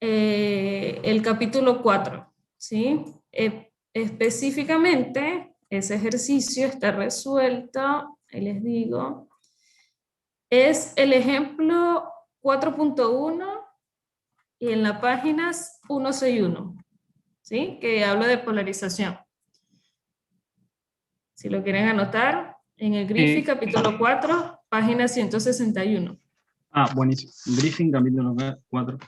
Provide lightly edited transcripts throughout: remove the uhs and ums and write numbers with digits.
el capítulo 4, ¿sí? Específicamente, ese ejercicio está resuelto, ahí les digo, es el ejemplo 4.1 y en la página 161, ¿sí? Que habla de polarización. Si lo quieren anotar, en el Griffith, capítulo 4, página 161. Buenísimo. Briefing, capítulo 4.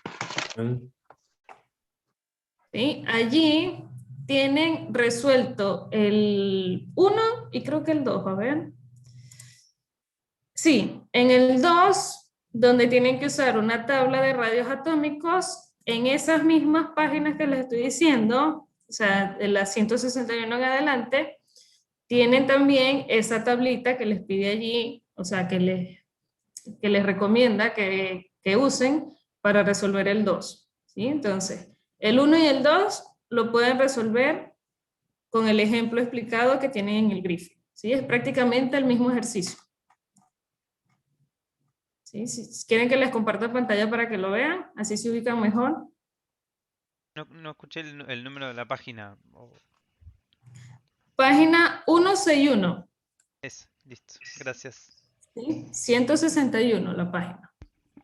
¿Sí? Allí tienen resuelto el 1 y creo que el 2, a ver. Sí, en el 2, donde tienen que usar una tabla de radios atómicos, en esas mismas páginas que les estoy diciendo, o sea, de las 161 en adelante, tienen también esa tablita que les pide allí, o sea, que les recomienda que usen para resolver el 2. ¿Sí? Entonces, el 1 y el 2 lo pueden resolver con el ejemplo explicado que tienen en el Griffith. ¿Sí? Es prácticamente el mismo ejercicio. ¿Sí? Si quieren que les comparta pantalla para que lo vean, así se ubican mejor. No escuché el número de la página. Página 161. Listo. Gracias. ¿Sí? 161 la página.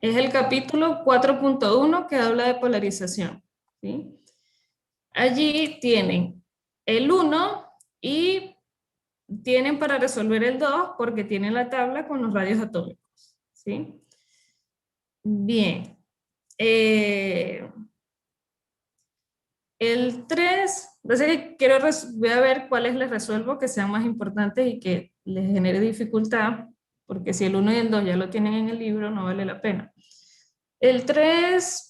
Es el capítulo 4.1 que habla de polarización. ¿Sí? Allí tienen el 1 y tienen para resolver el 2 porque tienen la tabla con los radios atómicos. ¿Sí? Bien. El 3, entonces voy a ver cuáles les resuelvo que sean más importantes y que les genere dificultad, porque si el 1 y el 2 ya lo tienen en el libro, no vale la pena. El 3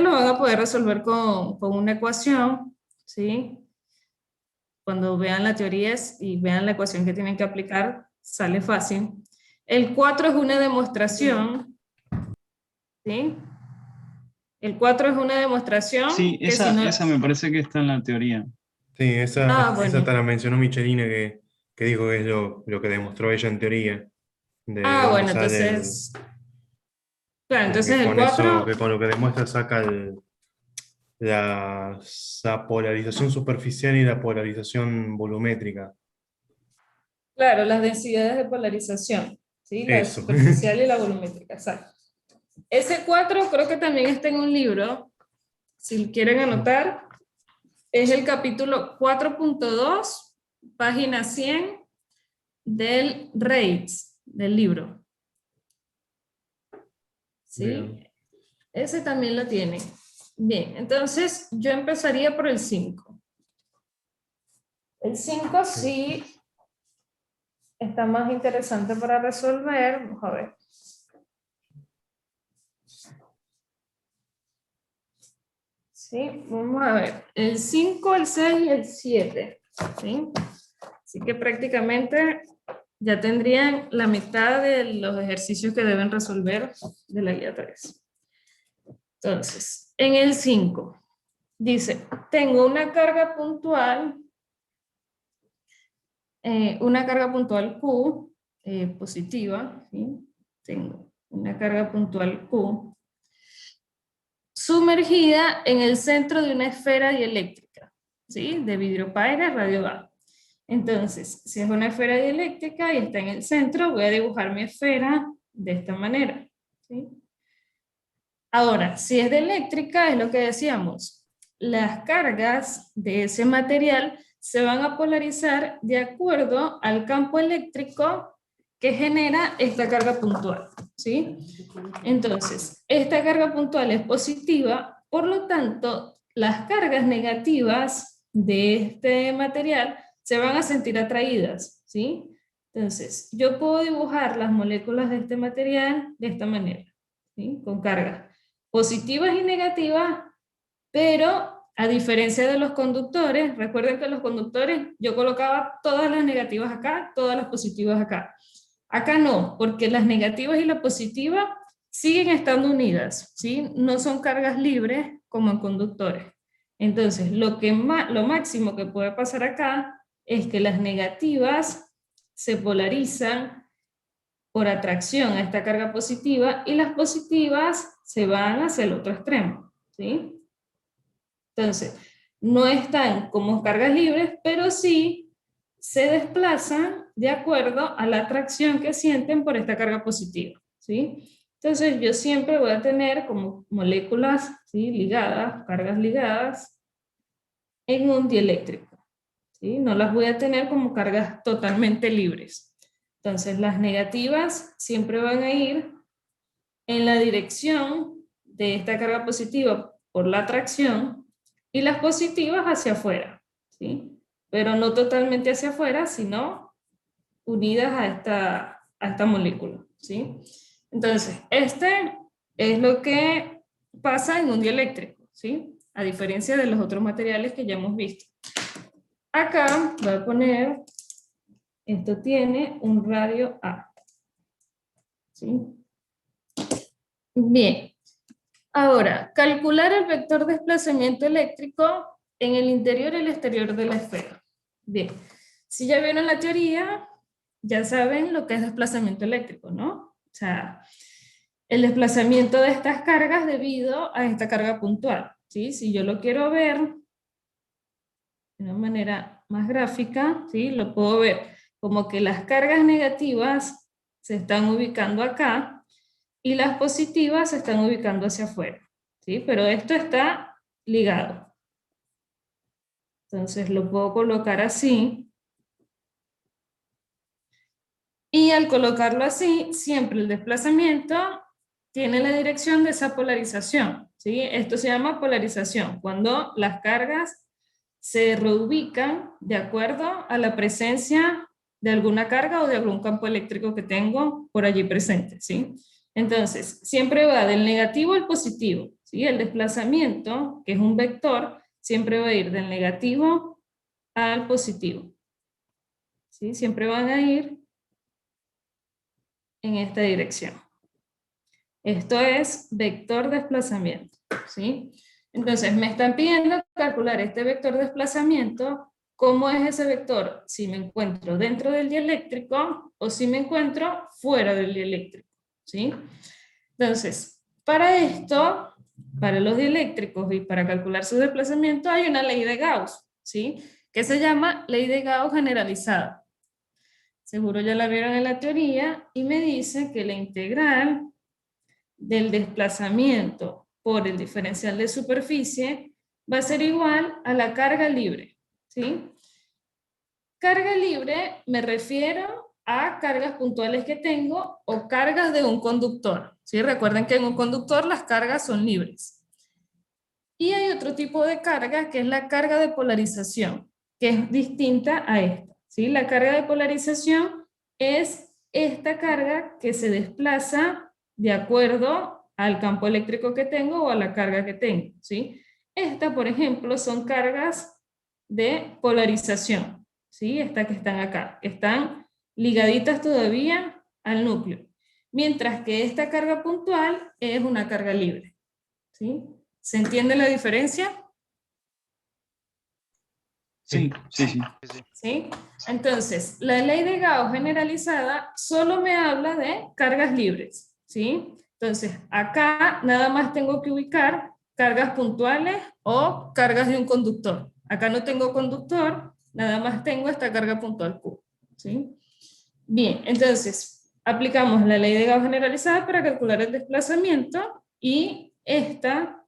lo van a poder resolver con una ecuación, ¿sí? Cuando vean la teoría y vean la ecuación que tienen que aplicar, sale fácil. El 4 es una demostración, ¿sí? El 4 es una demostración Sí, que si no... esa me parece que está en la teoría. Sí, esa bueno. te la mencionó Michelina que dijo que es lo que demostró ella en teoría. De dónde Bueno, sale entonces... Claro, de entonces que el con eso, 4... que con lo que demuestra saca la polarización superficial y la polarización volumétrica. Claro, las densidades de polarización, ¿sí? La Eso. superficial y la volumétrica, exacto. Ese 4 creo que también está en un libro, si quieren anotar, es el capítulo 4.2, página 100 del RAIDS, del libro. ¿Sí? Bien. Ese también lo tiene. Bien, entonces yo empezaría por el 5. El 5 sí está más interesante para resolver. Vamos a ver. Sí, vamos a ver. El 5, el 6 y el 7. ¿Sí? Así que prácticamente ya tendrían la mitad de los ejercicios que deben resolver de la guía 3. Entonces, en el 5, dice, tengo una carga puntual Q positiva, ¿sí? Tengo una carga puntual Q sumergida en el centro de una esfera dieléctrica, ¿sí? De vidrio Pyre radio bajo. Entonces, si es una esfera dieléctrica y está en el centro, voy a dibujar mi esfera de esta manera, ¿sí? Ahora, si es de eléctrica, es lo que decíamos, las cargas de ese material se van a polarizar de acuerdo al campo eléctrico que genera esta carga puntual, ¿sí? Entonces, esta carga puntual es positiva, por lo tanto, las cargas negativas de este material se van a sentir atraídas, ¿sí? Entonces, yo puedo dibujar las moléculas de este material de esta manera, ¿sí? Con cargas positivas y negativas, pero a diferencia de los conductores, recuerden que los conductores yo colocaba todas las negativas acá, todas las positivas acá. Acá no, porque las negativas y las positivas siguen estando unidas, ¿sí? No son cargas libres como en conductores. Entonces, lo máximo que puede pasar acá es que las negativas se polarizan por atracción a esta carga positiva y las positivas se van hacia el otro extremo, ¿sí? Entonces, no están como cargas libres, pero sí se desplazan de acuerdo a la atracción que sienten por esta carga positiva, ¿sí? Entonces, yo siempre voy a tener como moléculas, ¿sí?, ligadas, cargas ligadas en un dieléctrico, ¿sí? No las voy a tener como cargas totalmente libres. Entonces, las negativas siempre van a ir en la dirección de esta carga positiva por la atracción y las positivas hacia afuera, ¿sí? Pero no totalmente hacia afuera, sino unidas a esta molécula, ¿sí? Entonces, este es lo que pasa en un dieléctrico, ¿sí? A diferencia de los otros materiales que ya hemos visto. Acá voy a poner, esto tiene un radio A, ¿sí? Bien. Ahora, calcular el vector desplazamiento eléctrico en el interior y el exterior de la esfera. Bien, si ya vieron la teoría, ya saben lo que es desplazamiento eléctrico, ¿no? O sea, el desplazamiento de estas cargas debido a esta carga puntual, ¿sí? Si yo lo quiero ver de una manera más gráfica, ¿sí?, lo puedo ver como que las cargas negativas se están ubicando acá y las positivas se están ubicando hacia afuera, ¿sí? Pero esto está ligado. Entonces lo puedo colocar así. Y al colocarlo así, siempre el desplazamiento tiene la dirección de esa polarización, ¿sí? Esto se llama polarización, cuando las cargas se reubican de acuerdo a la presencia de alguna carga o de algún campo eléctrico que tengo por allí presente, ¿sí? Entonces, siempre va del negativo al positivo, ¿sí? El desplazamiento, que es un vector, siempre va a ir del negativo al positivo, ¿sí? Siempre van a ir en esta dirección. Esto es vector desplazamiento, ¿sí? Entonces, me están pidiendo calcular este vector desplazamiento. ¿Cómo es ese vector? Si me encuentro dentro del dieléctrico o si me encuentro fuera del dieléctrico, ¿sí? Entonces, para esto, para los dieléctricos y para calcular su desplazamiento, hay una ley de Gauss, ¿sí?, que se llama ley de Gauss generalizada. Seguro ya la vieron en la teoría, y me dice que la integral del desplazamiento por el diferencial de superficie va a ser igual a la carga libre, ¿sí? Carga libre me refiero a cargas puntuales que tengo o cargas de un conductor, ¿sí? Recuerden que en un conductor las cargas son libres. Y hay otro tipo de carga que es la carga de polarización, que es distinta a esta, ¿sí? La carga de polarización es esta carga que se desplaza de acuerdo al campo eléctrico que tengo o a la carga que tengo, ¿sí? Esta, por ejemplo, son cargas de polarización, ¿sí? Estas que están acá, que están ligaditas todavía al núcleo. Mientras que esta carga puntual es una carga libre, ¿sí? ¿Se entiende la diferencia? Sí, sí, sí. ¿Sí? Entonces, la ley de Gauss generalizada solo me habla de cargas libres, ¿sí? Entonces, acá nada más tengo que ubicar cargas puntuales o cargas de un conductor. Acá no tengo conductor, nada más tengo esta carga puntual Q, ¿sí? Bien, entonces, aplicamos la ley de Gauss generalizada para calcular el desplazamiento y esta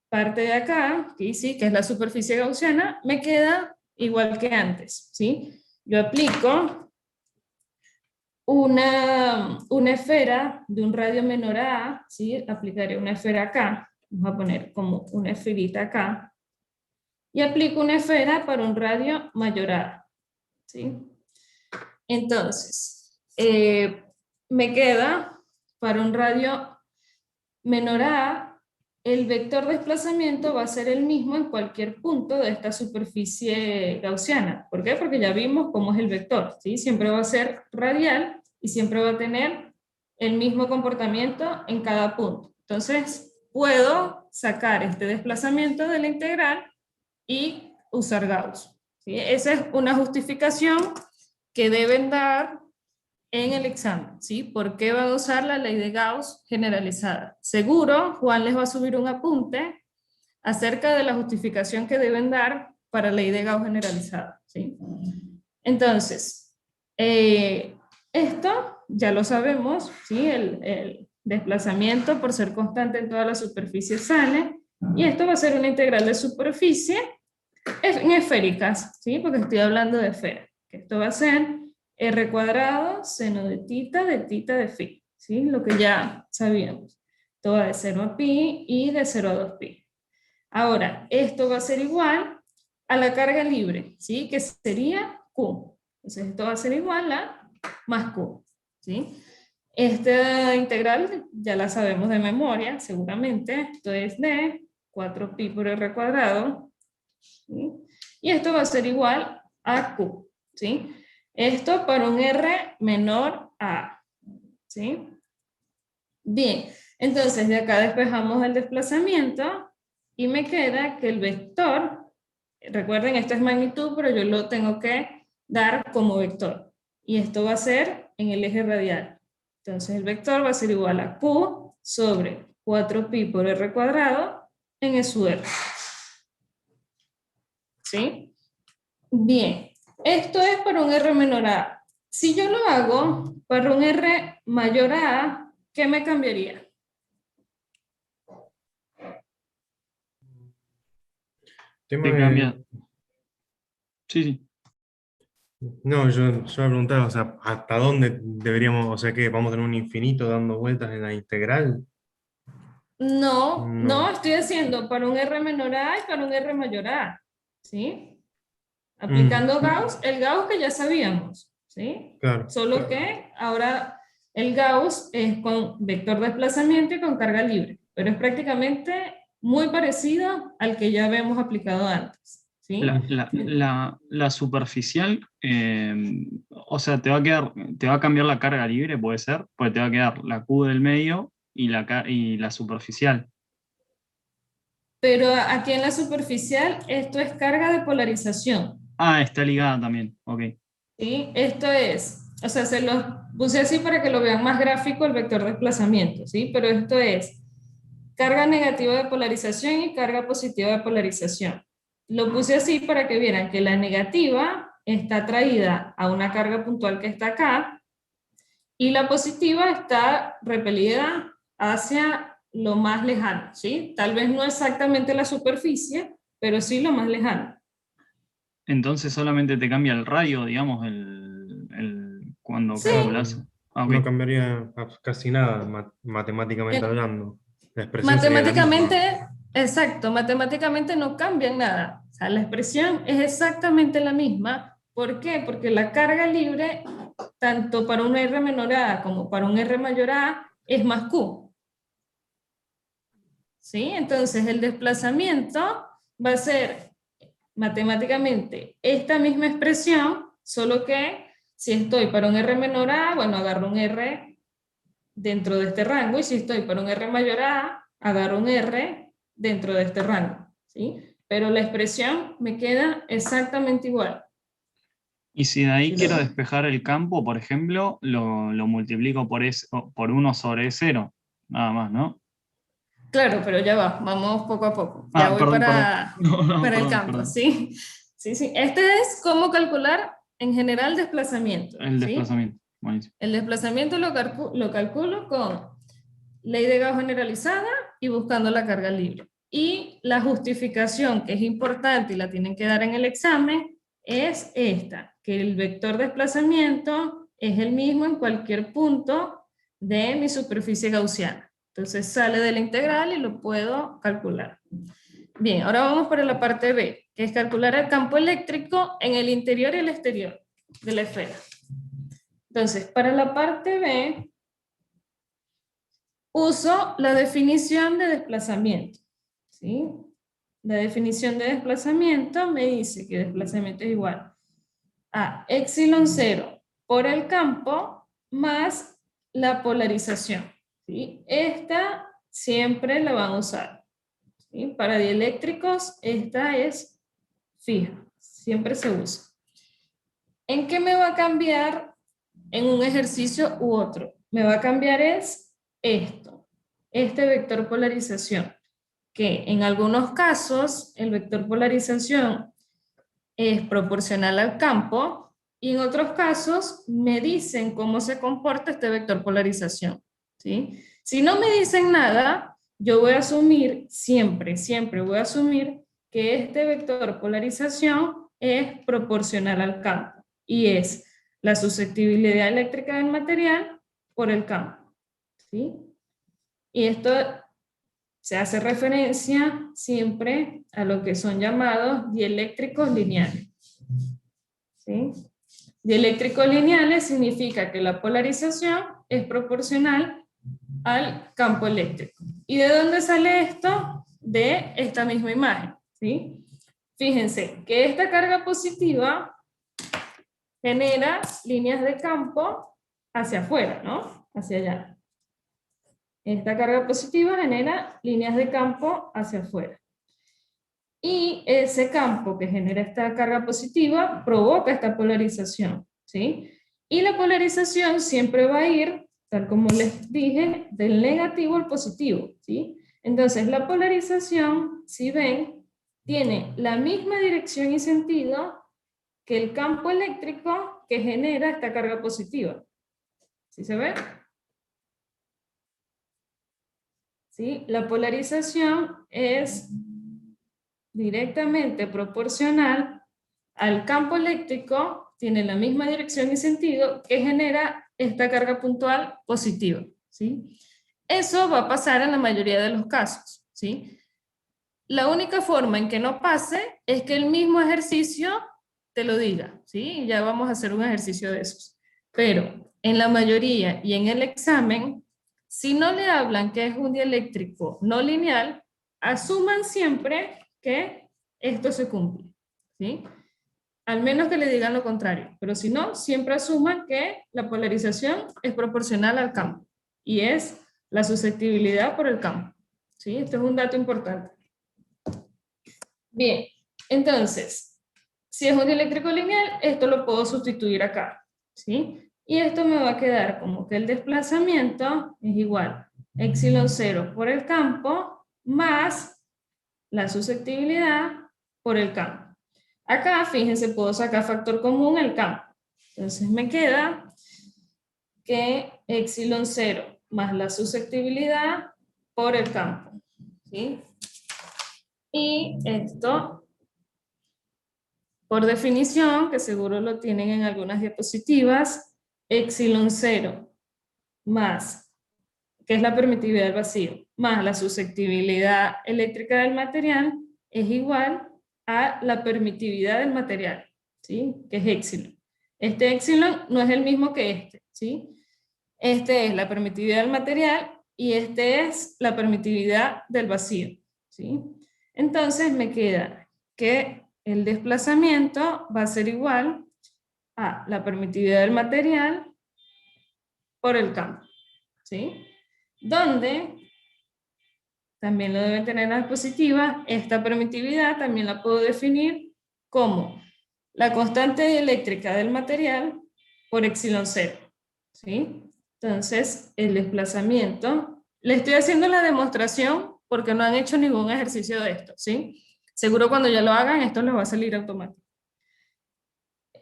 parte de acá, que sí, que es la superficie gaussiana, me queda igual que antes, ¿sí? Yo aplico una esfera de un radio menor a A, ¿sí? Aplicaré una esfera acá, vamos a poner como una esferita acá, y aplico una esfera para un radio mayor a A, ¿sí? Entonces, me queda para un radio menor a A, el vector de desplazamiento va a ser el mismo en cualquier punto de esta superficie gaussiana. ¿Por qué? Porque ya vimos cómo es el vector, ¿sí? Siempre va a ser radial y siempre va a tener el mismo comportamiento en cada punto. Entonces, puedo sacar este desplazamiento de la integral y usar Gauss, ¿sí? Esa es una justificación que deben dar en el examen, ¿sí? ¿Por qué van a usar la ley de Gauss generalizada? Seguro, Juan les va a subir un apunte acerca de la justificación que deben dar para la ley de Gauss generalizada, ¿sí? Entonces, esto ya lo sabemos, ¿sí? El desplazamiento por ser constante en toda la superficie sale, y esto va a ser una integral de superficie en esféricas, ¿sí? Porque estoy hablando de esfera. Esto va a ser r cuadrado seno de tita de phi, ¿sí? Lo que ya sabíamos. Esto va de 0 a pi y de 0 a 2 pi. Ahora, esto va a ser igual a la carga libre, ¿sí? Que sería Q. Entonces, esto va a ser igual a más Q, ¿sí? Esta integral ya la sabemos de memoria, seguramente. Esto es de 4pi por r cuadrado, ¿sí? Y esto va a ser igual a Q, ¿sí? Esto para un R menor a, ¿sí? Bien, entonces de acá despejamos el desplazamiento y me queda que el vector, recuerden, esto es magnitud, pero yo lo tengo que dar como vector. Y esto va a ser en el eje radial. Entonces el vector va a ser igual a Q sobre 4pi por r cuadrado en E sub r. ¿Sí? Bien, esto es para un R menor a. Si yo lo hago para un R mayor a, ¿qué me cambiaría? Tema Te de- cambia. Sí, sí. No, yo me preguntaba, o sea, ¿hasta dónde deberíamos, o sea, que vamos a tener un infinito dando vueltas en la integral? No, no, No. estoy haciendo para un R menor a y para un R mayor a. ¿Sí? Mm, Aplicando Gauss, el Gauss que ya sabíamos. ¿Sí? claro. Solo que ahora el Gauss es con vector de desplazamiento y con carga libre, pero es prácticamente muy parecido al que ya habíamos aplicado antes. ¿Sí? La superficial, o sea, te va a cambiar la carga libre, puede ser, porque te va a quedar la Q del medio y la superficial. Pero aquí en la superficial esto es carga de polarización. Ah, está ligada también, ok. ¿Sí? Esto es, o sea, se los puse así para que lo vean más gráfico el vector de desplazamiento, ¿sí? Pero esto es carga negativa de polarización y carga positiva de polarización. Lo puse así para que vieran que la negativa está atraída a una carga puntual que está acá y la positiva está repelida hacia lo más lejano, ¿sí? Tal vez no exactamente la superficie, pero sí lo más lejano. Entonces solamente te cambia el radio, digamos, cuando Sí, calculas. Ah, ok. No cambiaría casi nada matemáticamente en- hablando. La expresión sería la matemáticamente, misma. exacto, matemáticamente no cambian nada. O sea, la expresión es exactamente la misma. ¿Por qué? Porque la carga libre, tanto para un R menor a como para un R mayor a, es más Q. ¿Sí? Entonces el desplazamiento va a ser matemáticamente esta misma expresión, solo que si estoy para un R menor a, bueno, agarro un R dentro de este rango, y si estoy para un R mayor a, agarro un R dentro de este rango, ¿sí? Pero la expresión me queda exactamente igual. Y si de ahí ¿Sí lo quiero ven? despejar el campo, por ejemplo, lo multiplico por 1 sobre E0, nada más, ¿no? Claro, pero ya va, vamos poco a poco. Ya Ah, voy perdón, perdón. No, no, para el perdón, campo, perdón. ¿sí? Sí, sí. Este es cómo calcular en general desplazamiento, El ¿sí? desplazamiento. Buenísimo. El desplazamiento lo calculo con ley de Gauss generalizada y buscando la carga libre. Y la justificación, que es importante y la tienen que dar en el examen, es esta, que el vector de desplazamiento es el mismo en cualquier punto de mi superficie gaussiana. Entonces sale de la integral y lo puedo calcular. Bien, ahora vamos para la parte B, que es calcular el campo eléctrico en el interior y el exterior de la esfera. Entonces, para la parte B, uso la definición de desplazamiento. ¿Sí? La definición de desplazamiento me dice que desplazamiento es igual a epsilon 0 por el campo más la polarización. ¿Sí? Esta siempre la van a usar. ¿Sí? Para dieléctricos esta es fija, siempre se usa. ¿En qué me va a cambiar en un ejercicio u otro. Me va a cambiar es esto, este vector polarización, que en algunos casos el vector polarización es proporcional al campo y en otros casos me dicen cómo se comporta este vector polarización, ¿sí? Si no me dicen nada, yo voy a asumir, siempre voy a asumir que este vector polarización es proporcional al campo y es la susceptibilidad eléctrica del material por el campo, ¿sí? Y esto se hace referencia siempre a lo que son llamados dieléctricos lineales, ¿sí? Dieléctricos lineales significa que la polarización es proporcional al campo eléctrico. ¿Y de dónde sale esto? De esta misma imagen, ¿sí? Fíjense que esta carga positiva genera líneas de campo hacia afuera, ¿no? Hacia allá. Esta carga positiva genera líneas de campo hacia afuera. Y ese campo que genera esta carga positiva provoca esta polarización, ¿sí? Y la polarización siempre va a ir, tal como les dije, del negativo al positivo, ¿sí? Entonces la polarización, si ven, tiene la misma dirección y sentido que el campo eléctrico que genera esta carga positiva. ¿Sí se ve? ¿Sí? La polarización es directamente proporcional al campo eléctrico, tiene la misma dirección y sentido que genera esta carga puntual positiva, ¿sí? Eso va a pasar en la mayoría de los casos, ¿sí? La única forma en que no pase es que el mismo ejercicio te lo diga, ¿sí? Ya vamos a hacer un ejercicio de esos. Pero en la mayoría y en el examen, si no le hablan que es un dieléctrico no lineal, asuman siempre que esto se cumple, ¿sí? Al menos que le digan lo contrario, pero si no, siempre asuman que la polarización es proporcional al campo y es la susceptibilidad por el campo, ¿sí? Esto es un dato importante. Bien, entonces, si es un dieléctrico lineal, esto lo puedo sustituir acá, ¿sí? Y esto me va a quedar como que el desplazamiento es igual a epsilon 0 por el campo más la susceptibilidad por el campo. Acá, fíjense, puedo sacar factor común el campo. Entonces me queda que epsilon 0 más la susceptibilidad por el campo, ¿sí? Y esto, por definición, que seguro lo tienen en algunas diapositivas, epsilon 0 más, que es la permitividad del vacío, más la susceptibilidad eléctrica del material, es igual a la permitividad del material, ¿sí? Que es epsilon. Este epsilon no es el mismo que este, ¿sí? Este es la permitividad del material y este es la permitividad del vacío, ¿sí? Entonces me queda que el desplazamiento va a ser igual a la permitividad del material por el campo, ¿sí? Donde también lo deben tener las diapositivas, esta permitividad también la puedo definir como la constante eléctrica del material por epsilon 0, ¿sí? Entonces, el desplazamiento, le estoy haciendo la demostración porque no han hecho ningún ejercicio de esto, ¿sí? Seguro cuando ya lo hagan, esto les va a salir automático.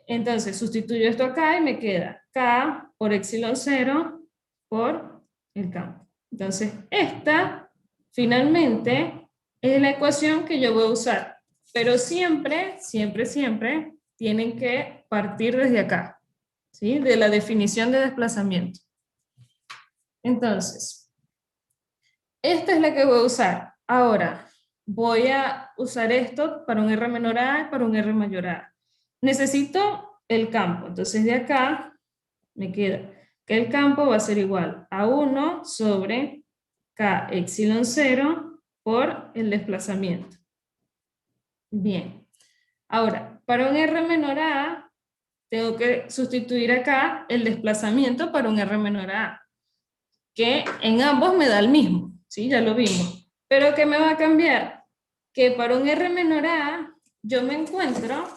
Entonces, sustituyo esto acá y me queda K por epsilon 0 por el campo. Entonces, esta, finalmente, es la ecuación que yo voy a usar. Pero siempre tienen que partir desde acá, ¿sí? De la definición de desplazamiento. Entonces, esta es la que voy a usar. Ahora, voy a usar esto para un R menor a y para un R mayor a. Necesito el campo. Entonces, de acá me queda que el campo va a ser igual a 1 sobre K epsilon 0 por el desplazamiento. Bien. Ahora, para un R menor a, tengo que sustituir acá el desplazamiento para un R menor a, que en ambos me da el mismo, ¿sí? Ya lo vimos. Pero ¿qué me va a cambiar? Que para un R menor a, yo me encuentro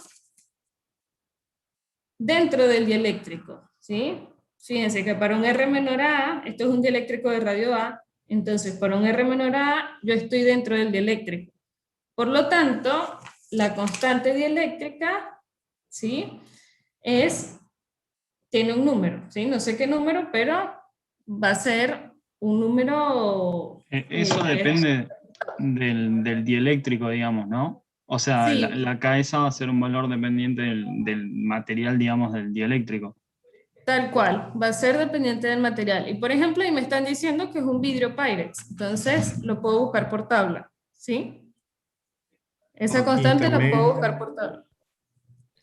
dentro del dieléctrico, ¿sí? fíjense que para un R menor a A, esto es un dieléctrico de radio A, entonces para un R menor a A, yo estoy dentro del dieléctrico. Por lo tanto, la constante dieléctrica, ¿sí? Tiene un número, ¿sí? No sé qué número, pero va a ser un número... Eso depende del dieléctrico, digamos, ¿no? O sea, Sí, la K esa va a ser un valor dependiente del material, digamos, del dieléctrico. tal cual, va a ser dependiente del material. Y por ejemplo, ahí me están diciendo que es un vidrio Pyrex, entonces lo puedo buscar por tabla, ¿sí? Esa Por constante la puedo internet. buscar por tabla.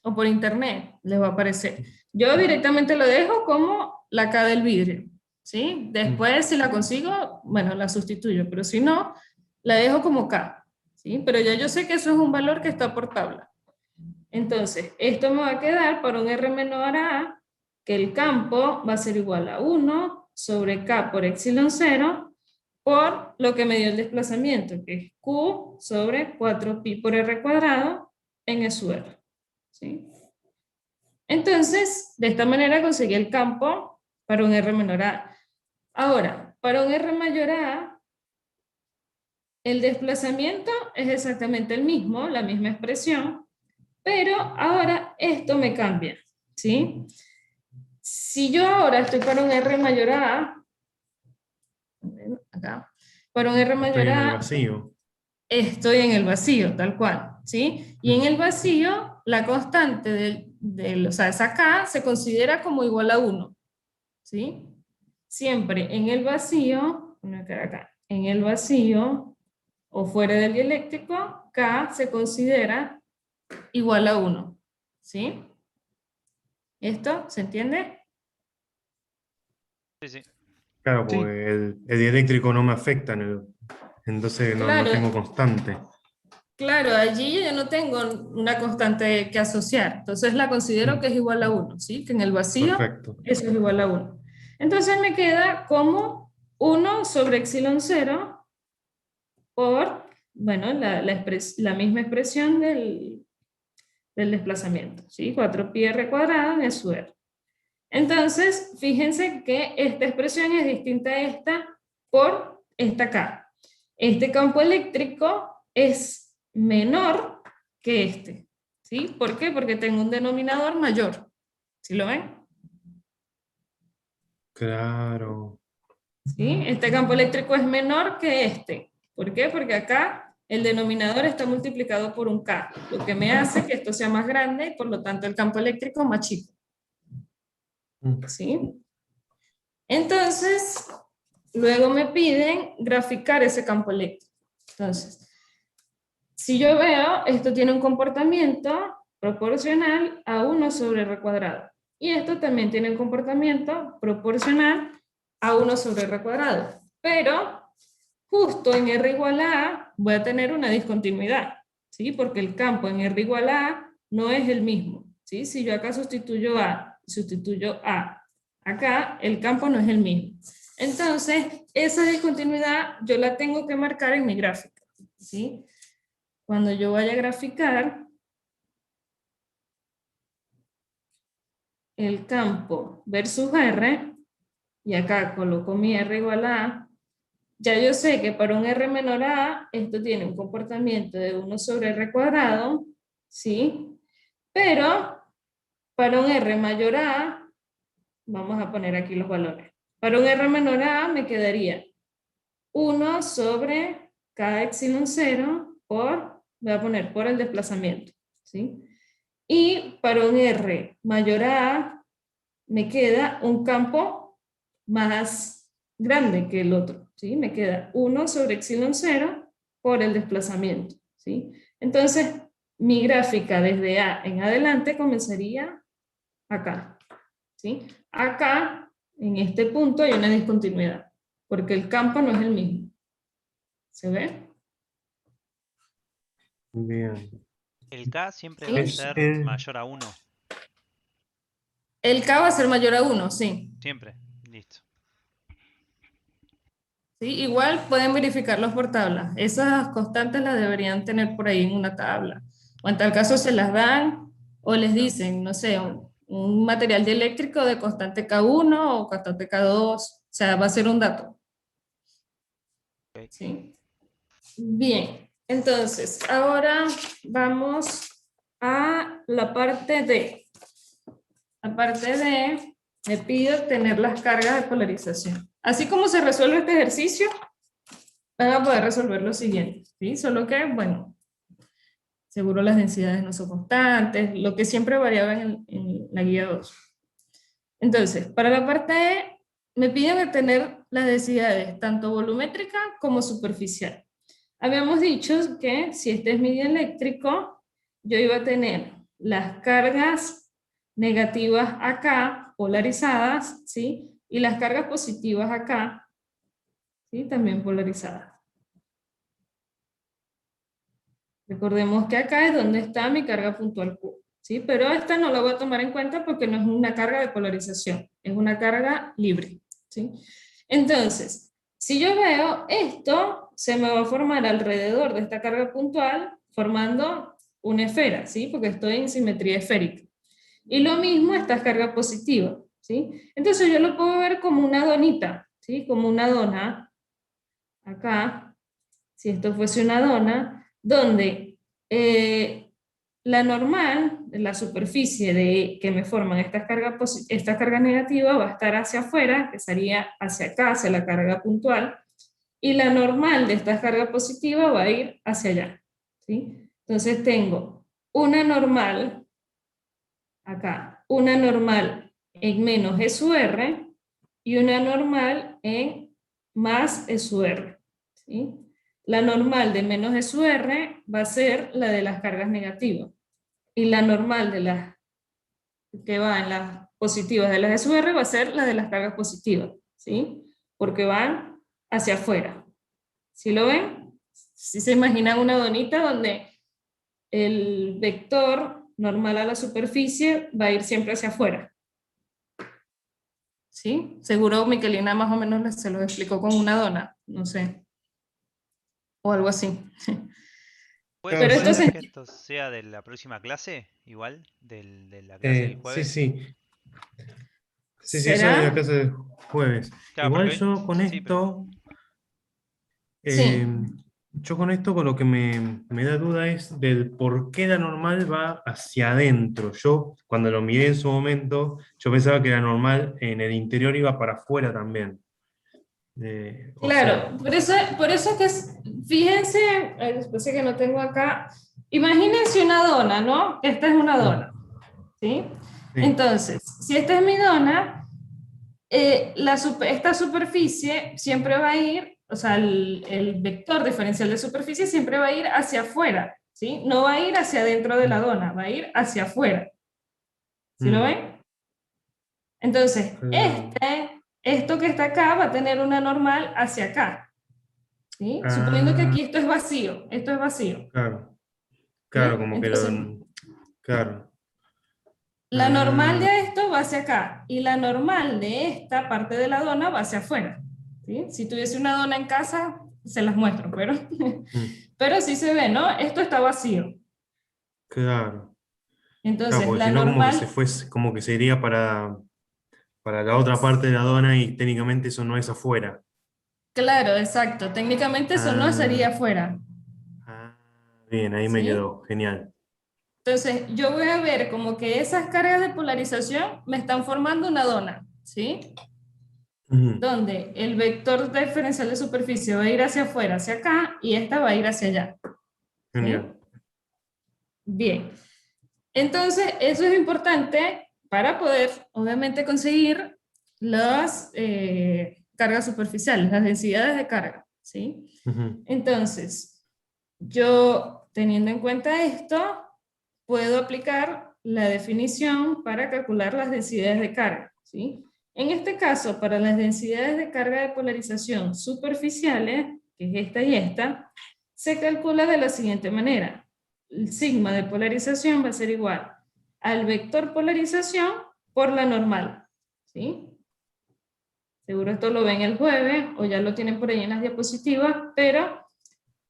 O por internet les va a aparecer. Yo directamente lo dejo como la K del vidrio, ¿sí? Después, si la consigo, bueno, la sustituyo, pero si no, la dejo como K, ¿sí? Pero ya yo sé que eso es un valor que está por tabla. Entonces, esto me va a quedar para un R menor a A, que el campo va a ser igual a 1 sobre K por epsilon 0 por lo que me dio el desplazamiento, que es Q sobre 4pi por R cuadrado en E sub R. ¿Sí? Entonces, de esta manera conseguí el campo para un R menor a A. Ahora, para un R mayor a A, el desplazamiento es exactamente el mismo, la misma expresión, pero ahora esto me cambia, ¿sí? Si yo ahora estoy para un R mayor a A, acá, para un R Estoy mayor en el a A, vacío. estoy en el vacío, tal cual, ¿sí? Y en el vacío, la constante o sea, esa K se considera como igual a 1, ¿sí? Siempre en el vacío, acá, en el vacío o fuera del dieléctrico, K se considera igual a 1, ¿sí? ¿Esto se entiende? Sí, sí. Claro, Sí. porque el dieléctrico no me afecta, entonces no Claro, tengo constante. claro, allí yo no tengo una constante que asociar, entonces la considero que es igual a 1, ¿sí? Que en el vacío Perfecto. eso es igual a 1. Entonces me queda como 1 sobre epsilon 0 por, bueno, la misma expresión del desplazamiento, ¿sí? 4πr cuadrado en E sub R. Entonces, fíjense que esta expresión es distinta a esta por esta K. Este campo eléctrico es menor que este, ¿sí? ¿Por qué? Porque tengo un denominador mayor, ¿sí lo ven? Claro. ¿Sí? Este campo eléctrico es menor que este. ¿Por qué? Porque acá el denominador está multiplicado por un K, lo que me hace que esto sea más grande y por lo tanto el campo eléctrico más chico. ¿Sí? Entonces, luego me piden graficar ese campo eléctrico. Entonces, si yo veo, esto tiene un comportamiento proporcional a 1 sobre R cuadrado. Y esto también tiene un comportamiento proporcional a 1 sobre R cuadrado. Pero, justo en R igual a A, voy a tener una discontinuidad, ¿sí? Porque el campo en R igual a A no es el mismo, ¿sí? Si yo acá sustituyo A, acá el campo no es el mismo. Entonces, esa discontinuidad yo la tengo que marcar en mi gráfica, ¿sí? Cuando yo vaya a graficar el campo versus R, y acá coloco mi R igual a A, ya yo sé que para un R menor a A, esto tiene un comportamiento de 1 sobre R cuadrado, ¿sí? Pero para un R mayor a A, vamos a poner aquí los valores. Para un R menor a A me quedaría 1 sobre K epsilon 0 por, voy a poner por el desplazamiento, ¿sí? Y para un R mayor a A me queda un campo más grande que el otro, ¿sí? Me queda 1 sobre epsilon 0 por el desplazamiento, ¿sí? Entonces, mi gráfica desde A en adelante comenzaría acá, ¿sí? Acá, en este punto, hay una discontinuidad, porque el campo no es el mismo. ¿Se ve? Bien. El K siempre Sí. va a ser mayor a 1. El K va a ser mayor a 1, sí. Siempre. Listo. ¿Sí? Igual pueden verificarlos por tabla. Esas constantes las deberían tener por ahí en una tabla. O en tal caso se las dan o les dicen, no sé, un material dieléctrico de constante K1 o constante K2, o sea, va a ser un dato. Ok. ¿Sí? Bien, entonces, ahora vamos a la parte de. Aparte de, me pido tener las cargas de polarización. Así como se resuelve este ejercicio, van a poder resolver lo siguiente, ¿sí? Solo que, bueno, seguro las densidades no son constantes, lo que siempre variaba en la guía 2. Entonces, para la parte E, me piden tener las densidades tanto volumétrica como superficial. Habíamos dicho que si este es mi dieléctrico, yo iba a tener las cargas negativas acá, polarizadas, ¿sí? Y las cargas positivas acá, ¿sí? También polarizadas. Recordemos que acá es donde está mi carga puntual Q, ¿sí? Pero esta no la voy a tomar en cuenta porque no es una carga de polarización, es una carga libre, ¿sí? Entonces, si yo veo esto, se me va a formar alrededor de esta carga puntual, formando una esfera, ¿sí? Porque estoy en simetría esférica. Y lo mismo esta carga positiva, ¿sí? Entonces yo lo puedo ver como una donita, ¿sí? Como una dona, acá, si esto fuese una dona, donde la normal, la superficie que me forman esta carga negativa va a estar hacia afuera, que sería hacia acá, hacia la carga puntual, y la normal de esta carga positiva va a ir hacia allá, ¿sí? Entonces tengo una normal, acá, una normal en menos E sub R, y una normal en más E sub R, ¿sí? La normal de menos E sub R va a ser la de las cargas negativas. Y la normal de las que va en las positivas de las E sub R va a ser la de las cargas positivas, ¿sí? Porque van hacia afuera. ¿Sí lo ven? ¿Sí se imaginan una donita donde el vector normal a la superficie va a ir siempre hacia afuera? ¿Sí? Seguro Miquelina más o menos se lo explicó con una dona, no sé. O algo así. ¿Puede, Pero Claro, puede esto sí. ser se... que esto sea de la próxima clase, igual? De la clase del Sí, jueves. sí. Sí, eso es de la ¿Será? clase del jueves. Claro, Igual porque hoy. yo con Sí, pero. esto, Sí. eh, con lo que me da duda es del por qué la normal va hacia adentro. Yo, cuando lo miré en su momento, yo pensaba que la normal en el interior iba para afuera también. O sea, Claro, por eso que fíjense, después que no tengo acá, imagínense una dona, ¿no? Esta es una dona, ¿sí? sí. Entonces, si esta es mi dona, esta superficie siempre va a ir, o sea, el vector diferencial de superficie siempre va a ir hacia afuera, ¿sí? No va a ir hacia adentro de la dona, va a ir hacia afuera. ¿Sí lo Mm, ven? Entonces, claro. esto que está acá va a tener una normal hacia acá, ¿sí? Suponiendo que Ah, aquí esto es vacío, claro. Claro, ¿sí? como que Entonces, lo. Claro. la normal Ah, de esto va hacia acá y la normal de esta parte de la dona va hacia afuera, ¿sí? Si tuviese una dona en casa, se las muestro, pero, mm, pero sí se ve, ¿no? Esto está vacío. claro. Claro, Entonces, porque la si no, como que se normal, fuese, como que se iría para la otra parte de la dona y técnicamente eso no es afuera. claro, exacto. Técnicamente eso no sería Ah, afuera, ah, bien, ahí me ¿sí? quedó. Genial. Entonces, yo voy a ver como que esas cargas de polarización me están formando una dona, ¿sí? Ujú, Donde el vector diferencial de superficie va a ir hacia afuera, hacia acá, y esta va a ir hacia allá, ¿sí? genial. Bien. Entonces, eso es importante para poder, obviamente, conseguir las cargas superficiales, las densidades de carga, ¿sí? Ujú, Entonces, yo, teniendo en cuenta esto, puedo aplicar la definición para calcular las densidades de carga, ¿sí? En este caso, para las densidades de carga de polarización superficiales, que es esta y esta, se calcula de la siguiente manera. El sigma de polarización va a ser igual al vector polarización por la normal, ¿sí? Seguro esto lo ven el jueves o ya lo tienen por ahí en las diapositivas, pero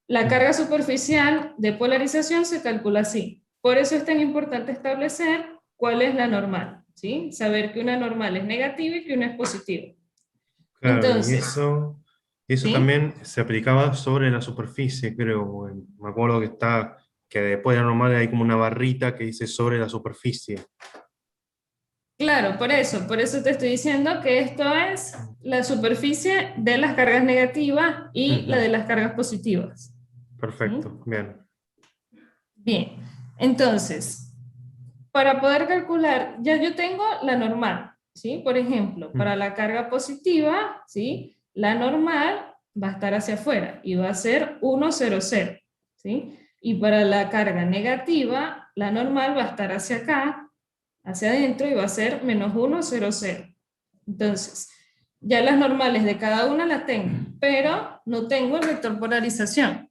la ujú. carga superficial de polarización se calcula así. Por eso es tan importante establecer cuál es la normal. ¿sí? Saber que una normal es negativa y que una es positiva. Claro, y Entonces, eso ¿sí? también se aplicaba sobre la superficie, creo. Me acuerdo que después de la normal hay como una barrita que dice sobre la superficie. Claro, por eso te estoy diciendo que esto es la superficie de las cargas negativas y la de Ujú. las cargas positivas. ¿Sí? Perfecto, bien. Bien, entonces, para poder calcular, ya yo tengo la normal, ¿sí? Por ejemplo, para la carga positiva, ¿sí? La normal va a estar hacia afuera y va a ser 1, 0, 0, ¿sí? Y para la carga negativa, la normal va a estar hacia acá, hacia adentro, y va a ser menos 1, 0, 0. Entonces, ya las normales de cada una las tengo, pero no tengo el vector polarización.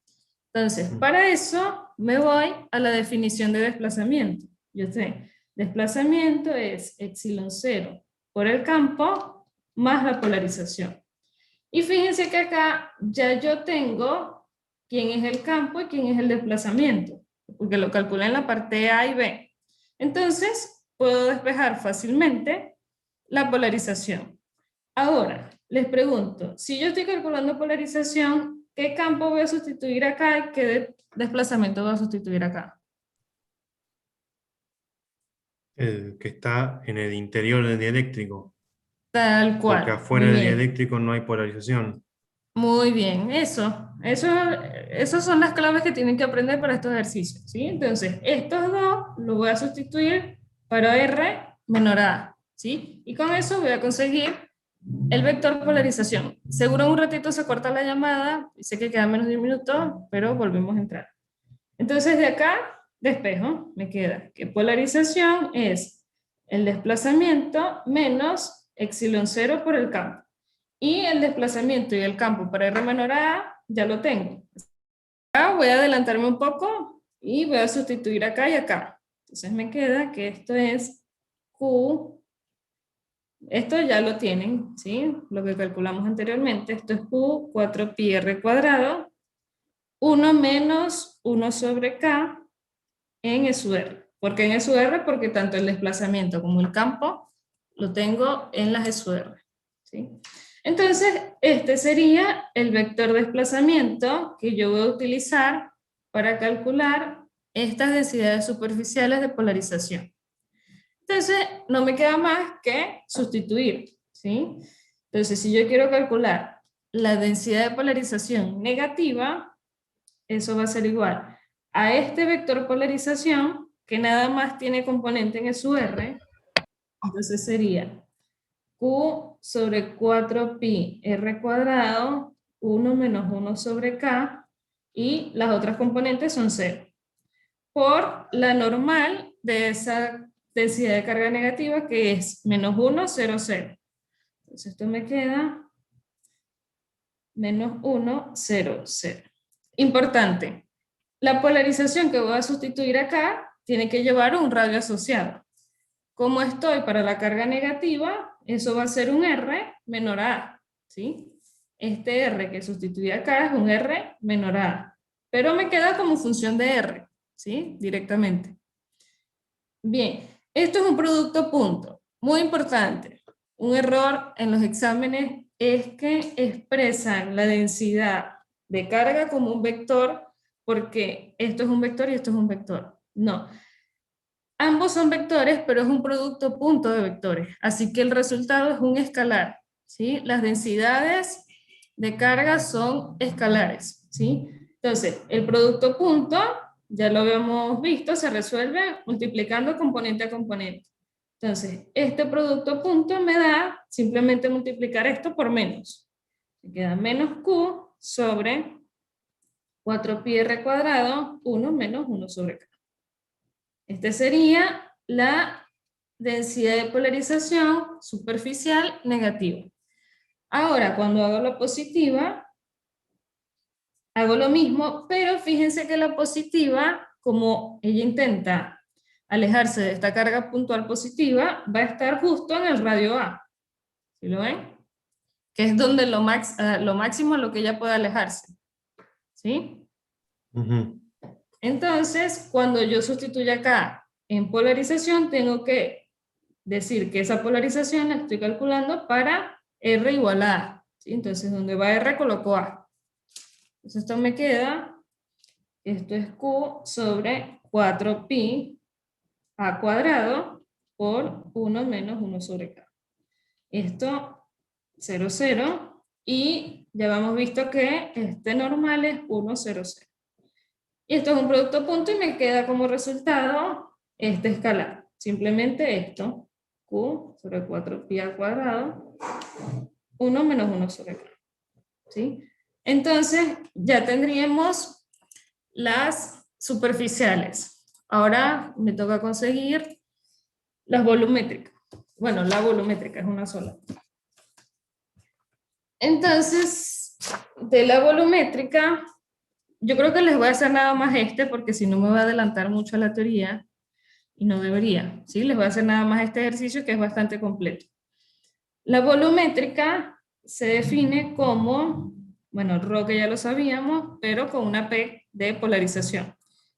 Entonces, para eso me voy a la definición de desplazamiento. Yo sé, desplazamiento es epsilon 0 por el campo más la polarización. Y fíjense que acá ya yo tengo quién es el campo y quién es el desplazamiento, porque lo calculé en la parte A y B. Entonces, puedo despejar fácilmente la polarización. Ahora, les pregunto, si yo estoy calculando polarización, ¿qué campo voy a sustituir acá y qué desplazamiento voy a sustituir acá? El que está en el interior del dieléctrico, Tal porque cual, afuera muy del bien. dieléctrico no hay polarización. Muy bien, esas son las claves que tienen que aprender para estos ejercicios, ¿sí? Entonces, estos dos los voy a sustituir para R menor a, ¿sí? Y con eso voy a conseguir el vector polarización. Seguro en un ratito se corta la llamada, sé que queda menos de un minuto, pero volvemos a entrar. Entonces, de acá, despejo, me queda que polarización es el desplazamiento menos epsilon 0 por el campo. Y el desplazamiento y el campo para R menor a A ya lo tengo. Acá voy a adelantarme un poco y voy a sustituir acá y acá. Entonces me queda que esto es Q, esto ya lo tienen, ¿sí? Lo que calculamos anteriormente, esto es Q 4pi R cuadrado, 1 menos 1 sobre K en E sub R. ¿Por qué en E sub R? Porque tanto el desplazamiento como el campo lo tengo en las E sub R, ¿sí? Entonces, este sería el vector desplazamiento que yo voy a utilizar para calcular estas densidades superficiales de polarización. Entonces, no me queda más que sustituir, ¿sí? Entonces, si yo quiero calcular la densidad de polarización negativa, eso va a ser igual a este vector polarización, que nada más tiene componente en E sub R, entonces sería Q sobre 4pi R cuadrado, 1 menos 1 sobre K, y las otras componentes son 0, por la normal de esa densidad de carga negativa, que es menos 1, 0, 0. Entonces esto me queda menos 1, 0, 0. Importante, la polarización que voy a sustituir acá tiene que llevar un radio asociado. Como estoy para la carga negativa, eso va a ser un R menor a A, ¿sí? Este R que sustituye acá es un R menor a A, pero me queda como función de R, ¿sí? Directamente. Bien, esto es un producto punto, muy importante. Un error en los exámenes es que expresan la densidad de carga como un vector, porque esto es un vector y esto es un vector. No, ambos son vectores, pero es un producto punto de vectores, así que el resultado es un escalar, ¿sí? Las densidades de carga son escalares, ¿sí? Entonces, el producto punto, ya lo habíamos visto, se resuelve multiplicando componente a componente. Entonces, este producto punto me da simplemente multiplicar esto por menos. Me queda menos Q sobre 4pi R cuadrado, 1 menos 1 sobre K. Este sería la densidad de polarización superficial negativa. Ahora, cuando hago la positiva, hago lo mismo, pero fíjense que la positiva, como ella intenta alejarse de esta carga puntual positiva, va a estar justo en el radio A. ¿Sí lo ven? Que es donde lo máximo a lo que ella puede alejarse. ¿Sí? Entonces, cuando yo sustituyo acá en polarización, tengo que decir que esa polarización la estoy calculando para R igual a A, ¿sí? Entonces, donde va R coloco A. Entonces, esto me queda, esto es Q sobre 4pi A cuadrado por 1 menos 1 sobre K. Esto, 0, 0, y ya hemos visto que este normal es 1, 0, 0. Y esto es un producto punto y me queda como resultado este escalar. Simplemente esto, Q sobre 4pi al cuadrado, 1 menos 1 sobre K. ¿Sí? Entonces, ya tendríamos las superficiales. Ahora me toca conseguir las volumétricas. Bueno, la volumétrica es una sola. Entonces, de la volumétrica, yo creo que les voy a hacer nada más porque si no me va a adelantar mucho a la teoría, y no debería, ¿sí? Les voy a hacer nada más este ejercicio que es bastante completo. La volumétrica se define como, bueno, ρ que ya lo sabíamos, pero con una P de polarización.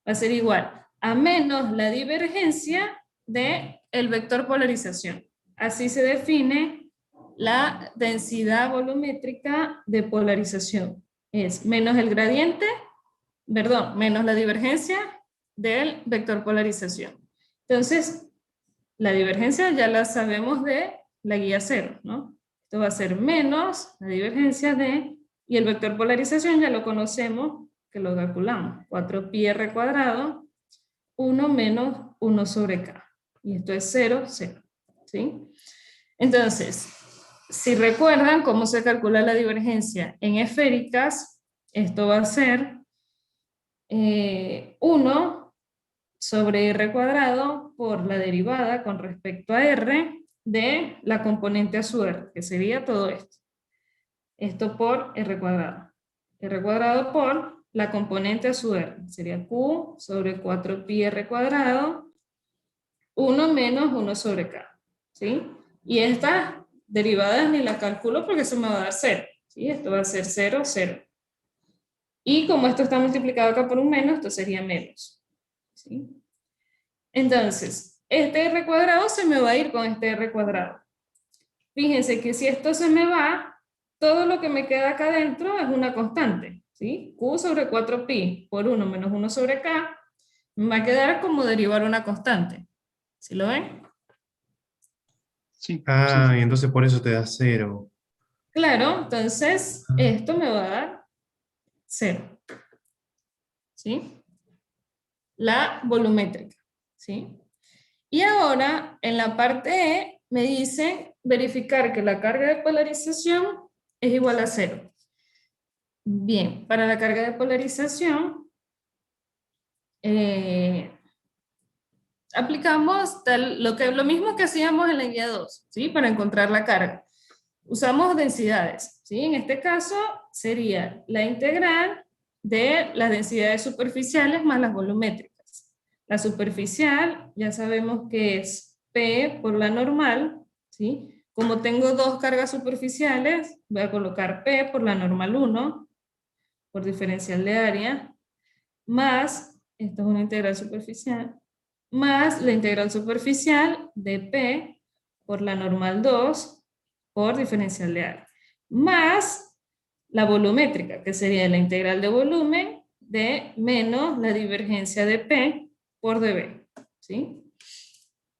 Va a ser igual a menos la divergencia del vector polarización. Así se define la densidad volumétrica de polarización. Es menos el gradiente, perdón, menos la divergencia del vector polarización. Entonces, la divergencia ya la sabemos de la guía cero, ¿no? Esto va a ser menos la divergencia de, y el vector polarización ya lo conocemos, que lo calculamos, 4pi r cuadrado, 1 menos 1 sobre k. Y esto es 0, 0, ¿sí? Entonces, si recuerdan cómo se calcula la divergencia en esféricas, esto va a ser 1 sobre r cuadrado por la derivada con respecto a r de la componente a su r, que sería todo esto. Esto por r cuadrado. R cuadrado por la componente a su r, sería q sobre 4pi r cuadrado, 1 menos 1 sobre k, ¿sí? Y estas derivadas ni las calculo porque eso me va a dar 0, ¿sí? Esto va a ser 0, 0. Y como esto está multiplicado acá por un menos, esto sería menos, ¿sí? Entonces, este r cuadrado se me va a ir con este r cuadrado. Fíjense que si esto se me va, todo lo que me queda acá adentro es una constante, ¿sí? Q sobre 4pi por 1 menos 1 sobre k, me va a quedar como derivar una constante. ¿Sí lo ven? Sí, Ah, sí. y entonces por eso te da 0. Claro, entonces esto me va a dar 0. ¿Sí? La volumétrica. ¿Sí? Y ahora, en la parte E, me dicen verificar que la carga de polarización es igual a 0. Bien, para la carga de polarización, aplicamos lo mismo que hacíamos en la guía 2, ¿sí? Para encontrar la carga. Usamos densidades, ¿sí? En este caso sería la integral de las densidades superficiales más las volumétricas. La superficial ya sabemos que es P por la normal, ¿sí? Como tengo dos cargas superficiales, voy a colocar P por la normal 1, por diferencial de área, más, esto es una integral superficial, más la integral superficial de P por la normal 2 por diferencial de área, más la volumétrica, que sería la integral de volumen de menos la divergencia de P por dB, ¿sí?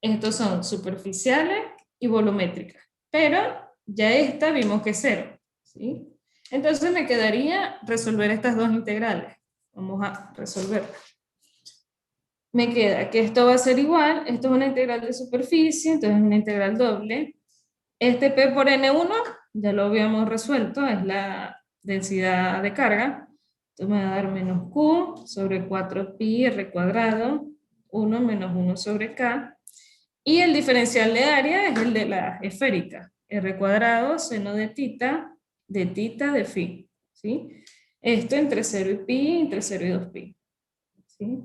Estos son superficiales y volumétricas, pero ya esta vimos que es 0, ¿sí? Entonces me quedaría resolver estas dos integrales. Vamos a resolverlas. Me queda que esto va a ser igual, esto es una integral de superficie, entonces es una integral doble. Este P por N1, ya lo habíamos resuelto, es la densidad de carga. Esto me va a dar menos Q sobre 4pi r cuadrado, 1 menos 1 sobre K. Y el diferencial de área es el de la esférica, r cuadrado seno de tita de phi, ¿sí? Esto entre 0 y pi, entre 0 y 2pi, ¿sí?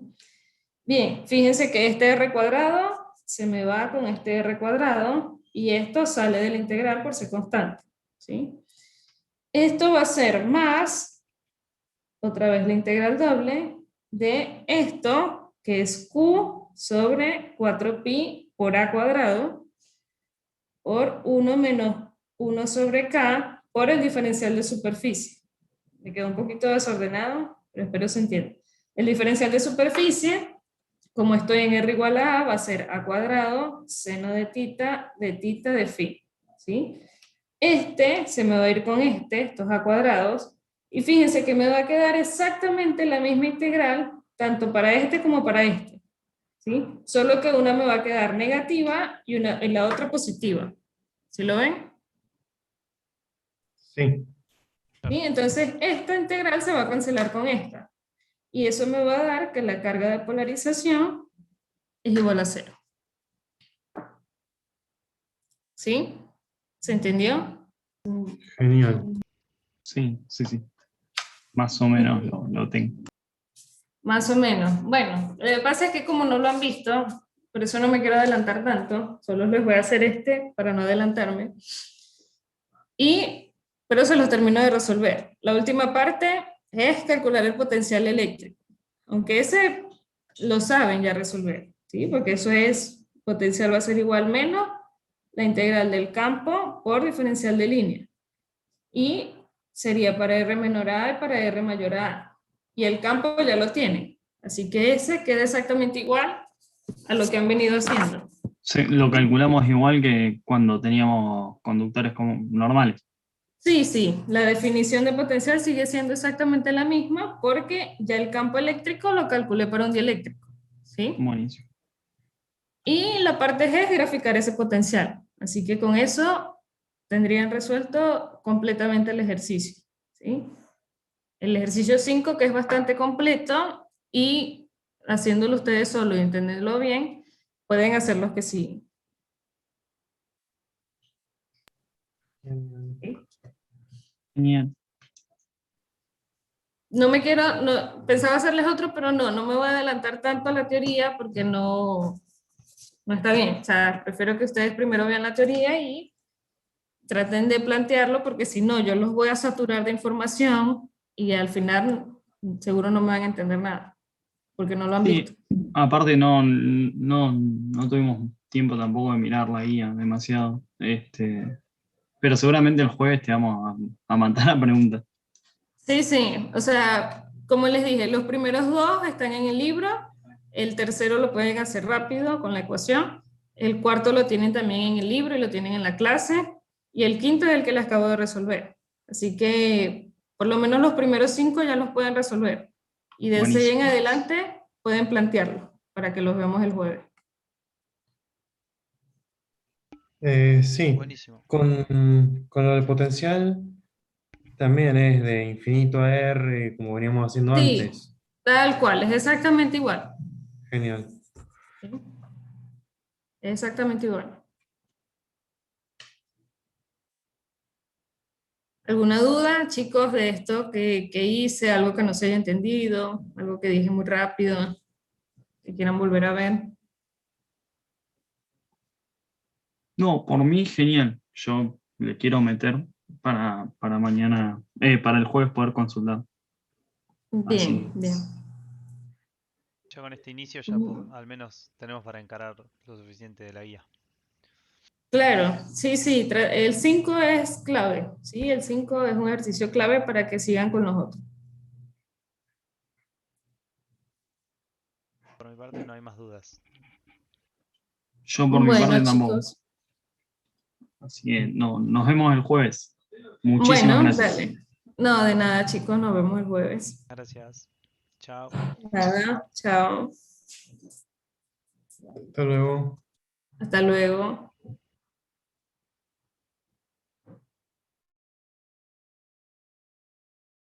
Bien, fíjense que este r cuadrado se me va con este r cuadrado y esto sale de la integral por ser constante, ¿sí? Esto va a ser más, otra vez la integral doble, de esto, que es q sobre 4pi por a cuadrado, por 1 menos 1 sobre K por el diferencial de superficie. Me quedó un poquito desordenado, pero espero se entienda. El diferencial de superficie, como estoy en R igual a A, va a ser A cuadrado seno de tita de phi, ¿sí? Este se me va a ir con estos A cuadrados, y fíjense que me va a quedar exactamente la misma integral, tanto para este como para este, ¿sí? Solo que una me va a quedar negativa y la otra positiva. ¿Sí lo ven? Sí. ¿Sí? Entonces, esta integral se va a cancelar con esta. Y eso me va a dar que la carga de polarización es igual a 0. ¿Sí? ¿Se entendió? Genial. Sí, sí, sí. Más o menos lo tengo. Más o menos. Bueno, lo que pasa es que como no lo han visto, por eso no me quiero adelantar tanto, solo les voy a hacer este para no adelantarme. Pero se los termino de resolver. La última parte es calcular el potencial eléctrico. Aunque ese lo saben ya resolver, ¿sí? Porque eso es, potencial va a ser igual menos la integral del campo por diferencial de línea. Y sería para R menor a A y para R mayor a A. Y el campo ya lo tienen. Así que ese queda exactamente igual a lo que han venido haciendo. Sí, lo calculamos igual que cuando teníamos conductores como normales. Sí, sí, la definición de potencial sigue siendo exactamente la misma porque ya el campo eléctrico lo calculé para un dieléctrico, ¿sí? Buenísimo. Y la parte G es graficar ese potencial. Así que con eso tendrían resuelto completamente el ejercicio, ¿sí? El ejercicio 5, que es bastante completo, y haciéndolo ustedes solo y entenderlo bien, pueden hacer los que siguen. ¿Sí? Genial. No me quiero, pensaba hacerles otro, pero no me voy a adelantar tanto a la teoría porque no está bien. O sea, prefiero que ustedes primero vean la teoría y traten de plantearlo, porque si no, yo los voy a saturar de información y al final seguro no me van a entender nada, porque no lo han visto. Sí, aparte no tuvimos tiempo tampoco de mirar la guía demasiado. Pero seguramente el jueves te vamos a mandar la pregunta. Sí, sí, o sea, como les dije, los primeros dos están en el libro, el tercero lo pueden hacer rápido con la ecuación, el cuarto lo tienen también en el libro y lo tienen en la clase, y el quinto es el que les acabo de resolver. Así que por lo menos los primeros 5 ya los pueden resolver, y de ese en adelante pueden plantearlo para que los veamos el jueves. Sí, Buenísimo. con lo del potencial también es de infinito a R, como veníamos haciendo Sí, antes. tal cual, es exactamente igual. Genial. ¿Sí? Es exactamente igual. ¿Alguna duda, chicos, de esto que hice? ¿Algo que no se haya entendido? ¿Algo que dije muy rápido? ¿Que quieran volver a ver? No, por mí genial. Yo le quiero meter para mañana, para el jueves poder consultar. Bien, Así. bien. Ya con este inicio ya al menos tenemos para encarar lo suficiente de la guía. Claro, sí, sí, el 5 es clave, ¿sí? El 5 es un ejercicio clave para que sigan con los otros. Por mi parte no hay más dudas. Yo por mi Bueno, parte tampoco. chicos. Así que nos vemos el jueves. Muchísimas Bueno, gracias. dale. No, de nada, chicos, nos vemos el jueves. Gracias. Chao. Nada, chao. Hasta luego. Hasta luego.